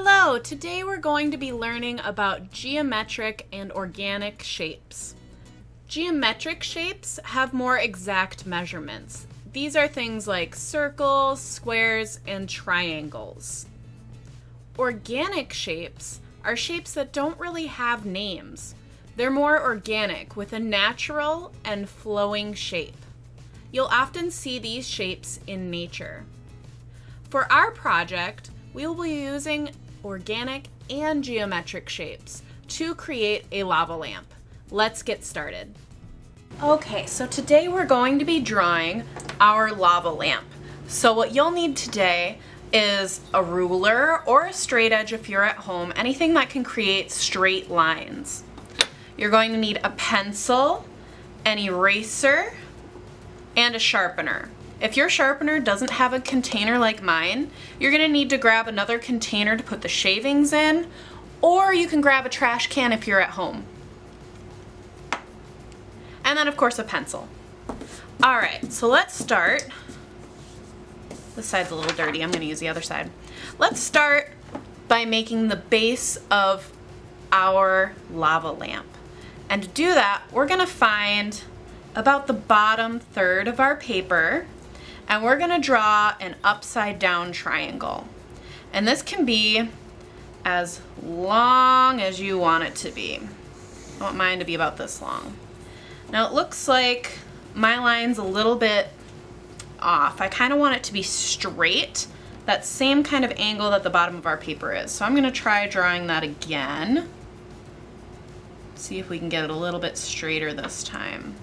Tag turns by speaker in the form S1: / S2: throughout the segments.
S1: Hello, today we're going to be learning about geometric and organic shapes. Geometric shapes have more exact measurements. These are things like circles, squares, and triangles. Organic shapes are shapes that don't really have names. They're more organic with a natural and flowing shape. You'll often see these shapes in nature. For our project, we will be using organic and geometric shapes to create a lava lamp. Let's get started. Okay, so today we're going to be drawing our lava lamp. So what you'll need today is a ruler or a straight edge if you're at home, anything that can create straight lines. You're going to need a pencil, an eraser, and a sharpener. If your sharpener doesn't have a container like mine, you're going to need to grab another container to put the shavings in, or you can grab a trash can if you're at home. And then of course a pencil. Alright, so let's start. This side's a little dirty, I'm going to use the other side. Let's start by making the base of our lava lamp. And to do that, we're going to find about the bottom third of our paper, and we're going to draw an upside down triangle. And this can be as long as you want it to be. I want mine to be about this long. Now it looks like my line's a little bit off. I kind of want it to be straight, that same kind of angle that the bottom of our paper is. So I'm going to try drawing that again. See if we can get it a little bit straighter this time.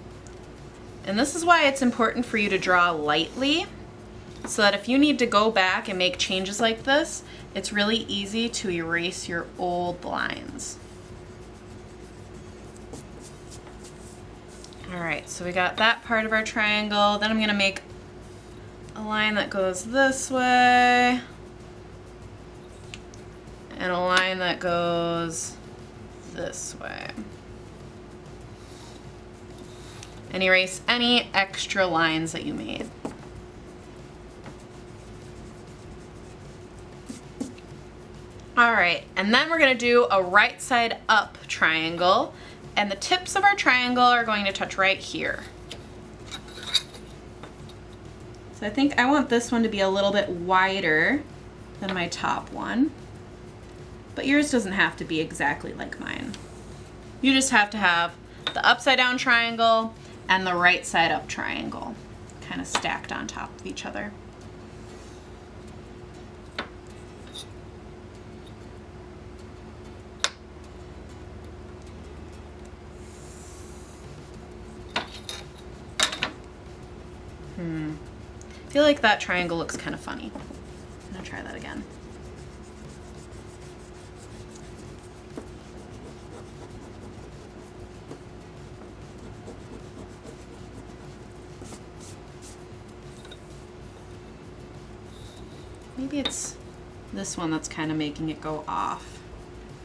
S1: And this is why it's important for you to draw lightly, so that if you need to go back and make changes like this, it's really easy to erase your old lines. Alright, so we got that part of our triangle. Then I'm going to make a line that goes this way, and a line that goes this way. And erase any extra lines that you made. Alright, and then we're going to do a right side up triangle, and the tips of our triangle are going to touch right here. So I think I want this one to be a little bit wider than my top one, but yours doesn't have to be exactly like mine. You just have to have the upside down triangle and the right side up triangle kind of stacked on top of each other. I feel like that triangle looks kind of funny. I'm gonna try that again. Maybe it's this one that's kind of making it go off.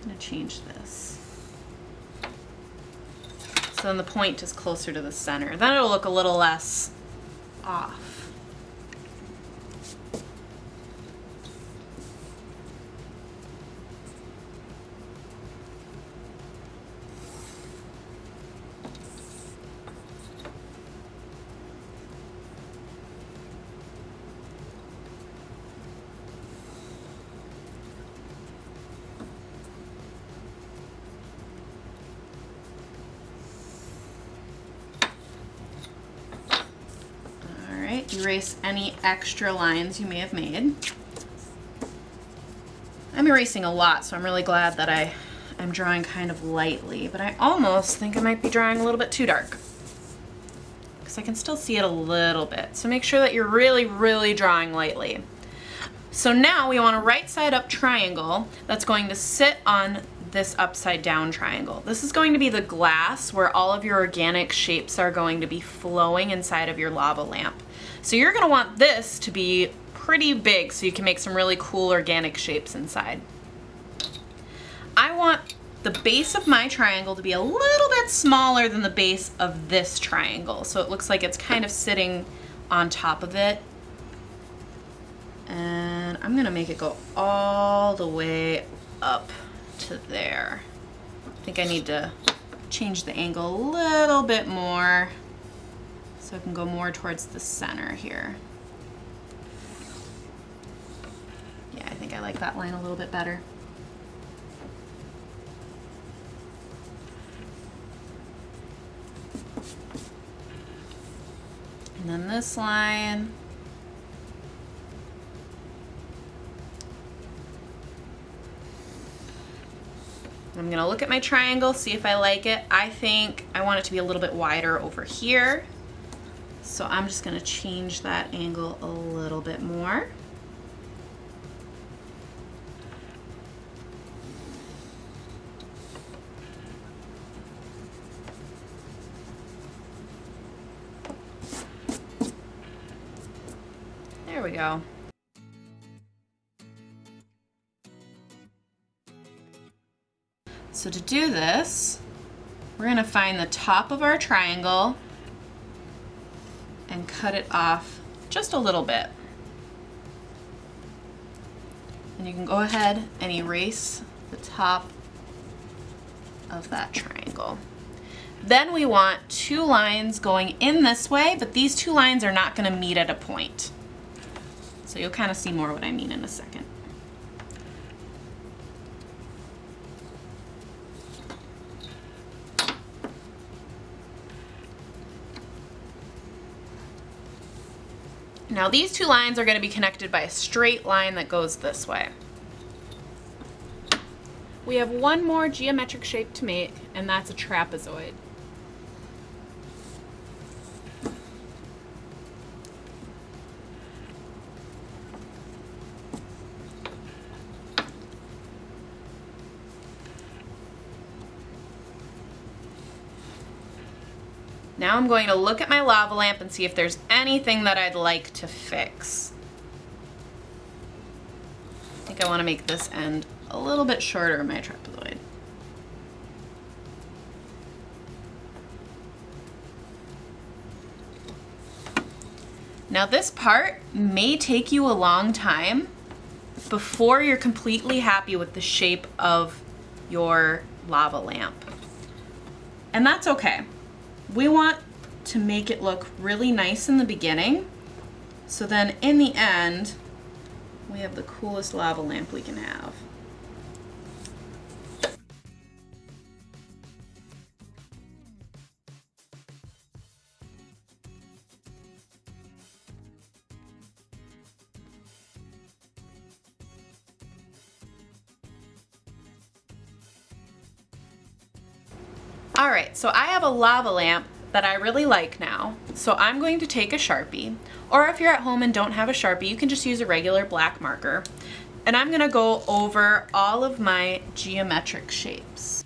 S1: I'm gonna change this. So then the point is closer to the center. Then it'll look a little less off. Erase any extra lines you may have made. I'm erasing a lot, so I'm really glad that I'm drawing kind of lightly, but I almost think I might be drawing a little bit too dark, because I can still see it a little bit. So make sure that you're really, really drawing lightly. So now we want a right side up triangle that's going to sit on this upside down triangle. This is going to be the glass where all of your organic shapes are going to be flowing inside of your lava lamp. So you're going to want this to be pretty big so you can make some really cool organic shapes inside. I want the base of my triangle to be a little bit smaller than the base of this triangle, so it looks like it's kind of sitting on top of it. And I'm gonna make it go all the way up to there. I think I need to change the angle a little bit more so I can go more towards the center here. Yeah, I think I like that line a little bit better. And then this line. I'm gonna look at my triangle, see if I like it. I think I want it to be a little bit wider over here. So I'm just gonna change that angle a little bit more. There we go. So to do this, we're gonna find the top of our triangle and cut it off just a little bit. And you can go ahead and erase the top of that triangle. Then we want two lines going in this way, but these two lines are not gonna meet at a point. So you'll kind of see more what I mean in a second. Now these two lines are going to be connected by a straight line that goes this way. We have one more geometric shape to make, and that's a trapezoid. Now I'm going to look at my lava lamp and see if there's anything that I'd like to fix. I think I want to make this end a little bit shorter of my trapezoid. Now this part may take you a long time before you're completely happy with the shape of your lava lamp. And that's okay. We want to make it look really nice in the beginning, so then in the end, we have the coolest lava lamp we can have. All right, so I have a lava lamp that I really like now. So I'm going to take a Sharpie, or if you're at home and don't have a Sharpie, you can just use a regular black marker. And I'm gonna go over all of my geometric shapes.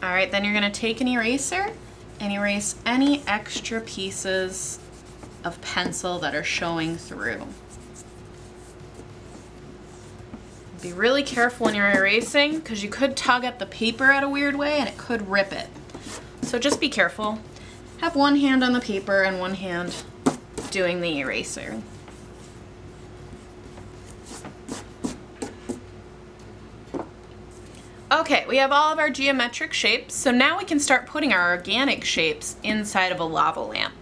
S1: All right, then you're gonna take an eraser and erase any extra pieces of pencil that are showing through. Be really careful when you're erasing because you could tug at the paper at a weird way and it could rip it. So just be careful. Have one hand on the paper and one hand doing the eraser. Okay, we have all of our geometric shapes, so now we can start putting our organic shapes inside of a lava lamp.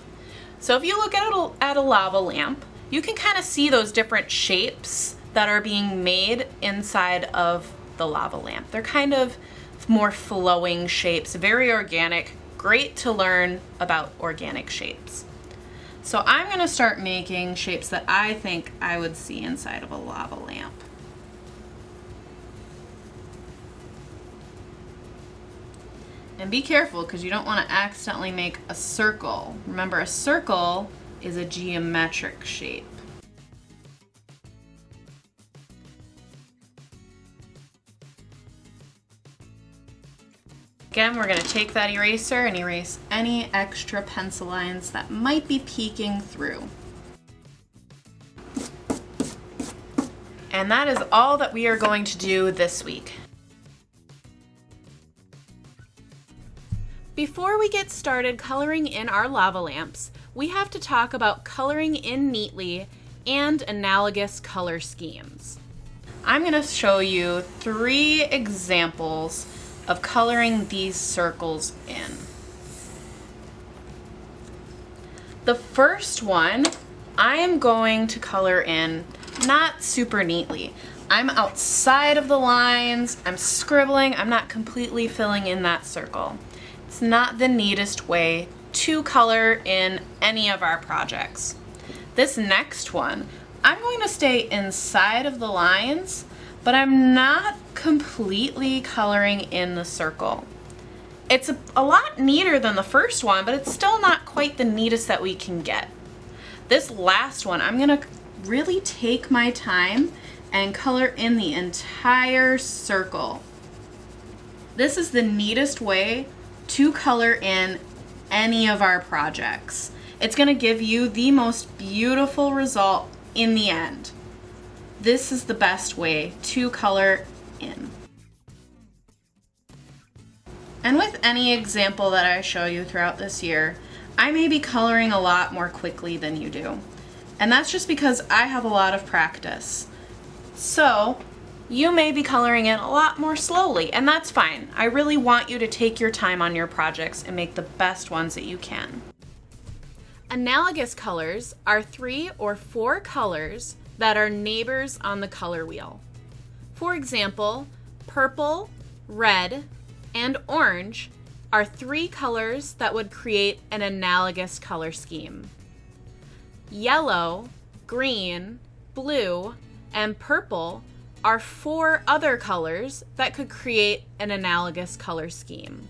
S1: So if you look at a lava lamp, you can kind of see those different shapes that are being made inside of the lava lamp. They're kind of more flowing shapes, very organic, great to learn about organic shapes. So I'm gonna start making shapes that I think I would see inside of a lava lamp. And be careful because you don't want to accidentally make a circle. Remember, a circle is a geometric shape. Again, we're going to take that eraser and erase any extra pencil lines that might be peeking through. And that is all that we are going to do this week. Before we get started coloring in our lava lamps, we have to talk about coloring in neatly and analogous color schemes. I'm going to show you 3 examples of coloring these circles in. The first one, I am going to color in not super neatly. I'm outside of the lines, I'm scribbling, I'm not completely filling in that circle. It's not the neatest way to color in any of our projects. This next one, I'm going to stay inside of the lines, but I'm not completely coloring in the circle. It's a lot neater than the first one, but it's still not quite the neatest that we can get. This last one, I'm gonna really take my time and color in the entire circle. This is the neatest way to color in any of our projects. It's gonna give you the most beautiful result in the end. This is the best way to color in. And with any example that I show you throughout this year, I may be coloring a lot more quickly than you do. And that's just because I have a lot of practice. So, you may be coloring in a lot more slowly, and that's fine. I really want you to take your time on your projects and make the best ones that you can. Analogous colors are 3 or 4 colors that are neighbors on the color wheel. For example, purple, red, and orange are 3 colors that would create an analogous color scheme. Yellow, green, blue, and purple are 4 other colors that could create an analogous color scheme.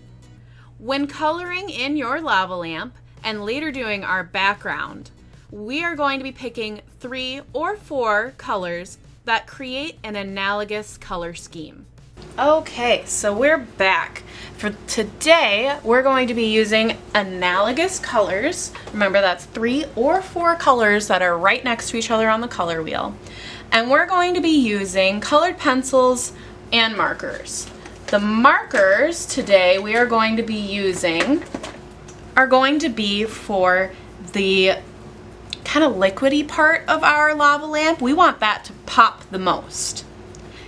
S1: When coloring in your lava lamp and later doing our background, we are going to be picking 3 or 4 colors that create an analogous color scheme. Okay, so we're back. For today, we're going to be using analogous colors. Remember, that's 3 or 4 colors that are right next to each other on the color wheel. And we're going to be using colored pencils and markers. The markers today we are going to be using are going to be for the kind of liquidy part of our lava lamp. We want that to pop the most.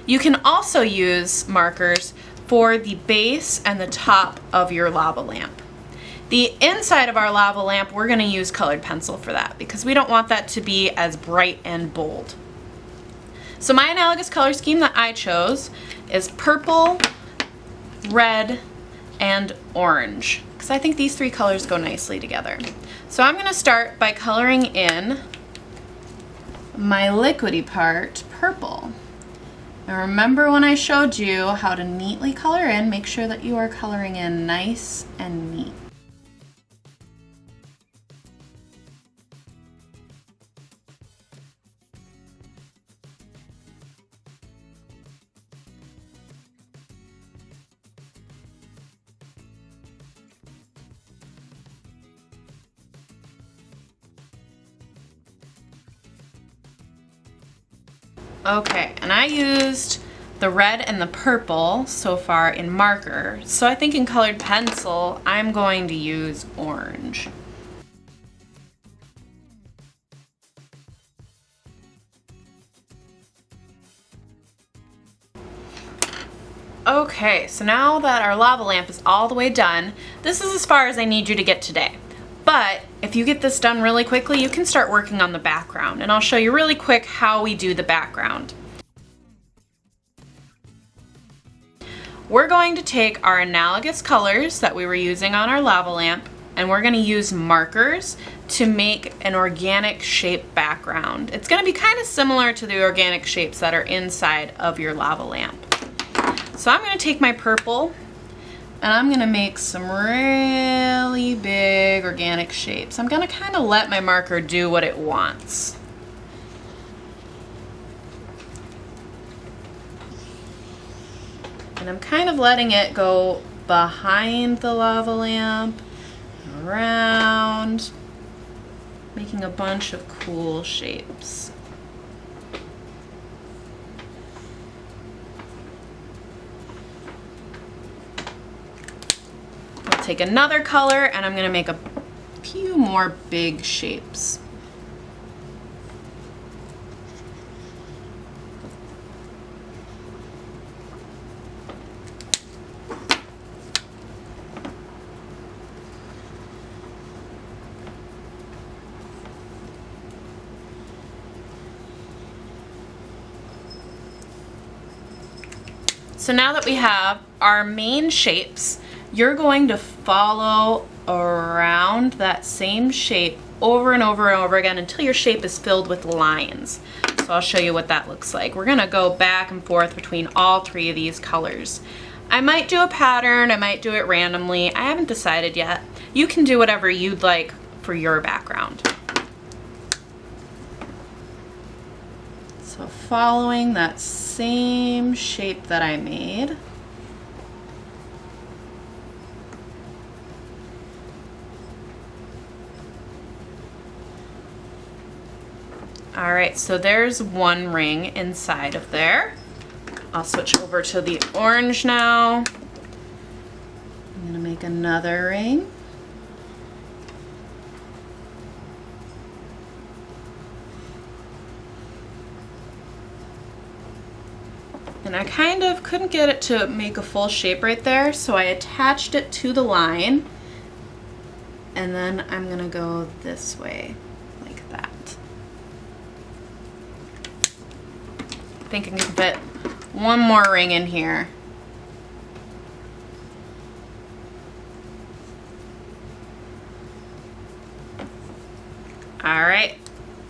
S1: You can also use markers for the base and the top of your lava lamp. The inside of our lava lamp, we're going to use colored pencil for that because we don't want that to be as bright and bold. So my analogous color scheme that I chose is purple, red, and orange because I think these 3 colors go nicely together. So I'm going to start by coloring in my liquidy part purple. Now remember when I showed you how to neatly color in, make sure that you are coloring in nice and neat. Okay, and I used the red and the purple so far in marker, so I think in colored pencil, I'm going to use orange. Okay, so now that our lava lamp is all the way done, this is as far as I need you to get today. But if you get this done really quickly, you can start working on the background, and I'll show you really quick how we do the background. We're going to take our analogous colors that we were using on our lava lamp, and we're going to use markers to make an organic shape background. It's going to be kind of similar to the organic shapes that are inside of your lava lamp. So I'm going to take my purple and I'm going to make some really big organic shapes. I'm going to kind of let my marker do what it wants. And I'm kind of letting it go behind the lava lamp, around, making a bunch of cool shapes. take another color and I'm gonna make a few more big shapes. So now that we have our main shapes, you're going to follow around that same shape over and over and over again until your shape is filled with lines. So I'll show you what that looks like. We're gonna go back and forth between all three of these colors. I might do a pattern, I might do it randomly. I haven't decided yet. You can do whatever you'd like for your background. So following that same shape that I made. All right, so there's one ring inside of there. I'll switch over to the orange now. I'm gonna make another ring. And I kind of couldn't get it to make a full shape right there, so I attached it to the line. And then I'm gonna go this way, like that. I think I can fit one more ring in here. All right,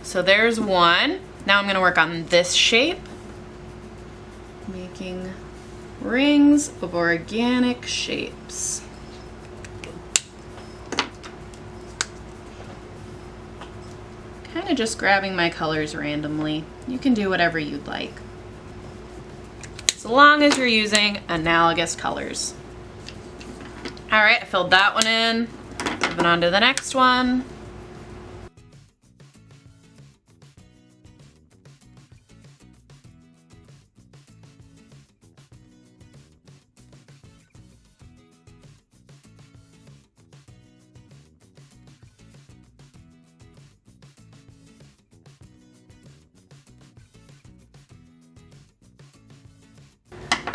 S1: so there's one. Now I'm gonna work on this shape, making rings of organic shapes. Kind of just grabbing my colors randomly. You can do whatever you'd like, as long as you're using analogous colors. All right, I filled that one in. Moving on to the next one.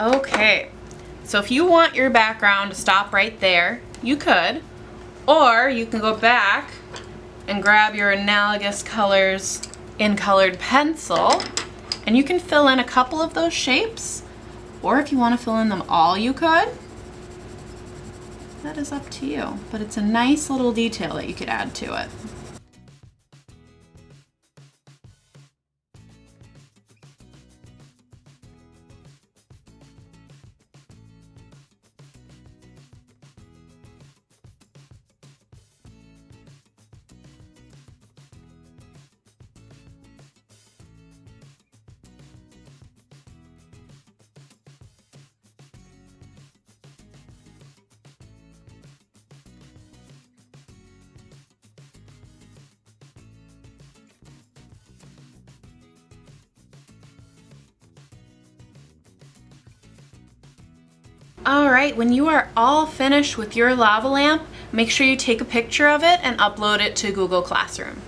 S1: Okay, so if you want your background to stop right there, you could, or you can go back and grab your Analogous Colors in colored pencil, and you can fill in a couple of those shapes, or if you want to fill in them all, you could. That is up to you, but it's a nice little detail that you could add to it. All right, when you are all finished with your lava lamp, make sure you take a picture of it and upload it to Google Classroom.